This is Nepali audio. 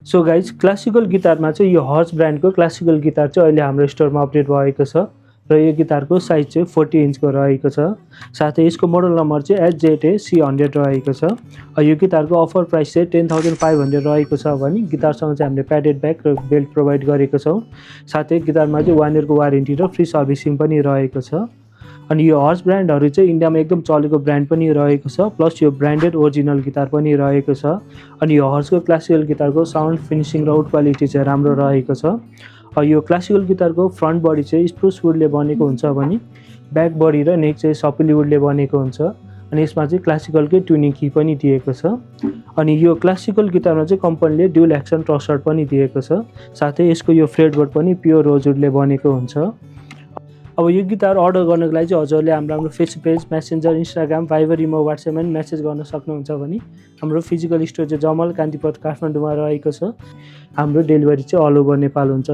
सो गाइज क्लासिकल गिटारमा चाहिँ यो हर्स ब्रान्डको क्लासिकल गिटार चाहिँ अहिले हाम्रो स्टोरमा अपडेट भएको छ र यो गिटारको साइज चाहिँ 40 इन्चको रहेको छ। साथै यसको मोडल नम्बर चाहिँ HZA C100 रहेको छ। यो गिटारको अफर प्राइस चाहिँ 10,500 रहेको छ भने गिटारसँग चाहिँ हामीले प्याडेड ब्याग र बेल्ट प्रोभाइड गरेको छौँ। साथै गिटारमा चाहिँ 1 इयरको वारेन्टी र फ्री सर्भिसिङ पनि रहेको छ। अनि यो हर्स ब्रान्डहरू चाहिँ इन्डियामा एकदम चलेको ब्रान्ड पनि रहेको छ, प्लस यो ब्रान्डेड ओरिजिनल गिटार पनि रहेको छ। अनि यो हर्सको क्लासिकल गिटारको साउन्ड फिनिसिङ र आउट क्वालिटी चाहिँ राम्रो रहेको छ। यो क्लासिकल गिटारको फ्रन्ट बडी चाहिँ स्प्रुस वुडले बनेको हुन्छ भने ब्याक बडी र नेक चाहिँ सपिली वुडले बनेको हुन्छ। अनि यसमा चाहिँ क्लासिकलकै ट्युनिङ की पनि दिएको छ। अनि यो क्लासिकल गिटारमा चाहिँ कम्पनीले ड्युल एक्सन ट्रस्टर पनि दिएको छ। साथै यसको यो फ्रेटबोर्ड पनि प्योर रोजवुडले बनेको हुन्छ। अब यो गिटार अर्डर गर्नको लागि चाहिँ हजुरले हाम्रो Facebook page, Messenger, Instagram, Viber, imo, व्हाट्सएपमा मेसेज गर्न सक्नुहुन्छ भने हाम्रो फिजिकल स्टोर चाहिँ जमल कान्तिपथ काठमाडौँमा रहेको छ। हाम्रो डेलिभरी चाहिँ अल ओभर नेपाल हुन्छ।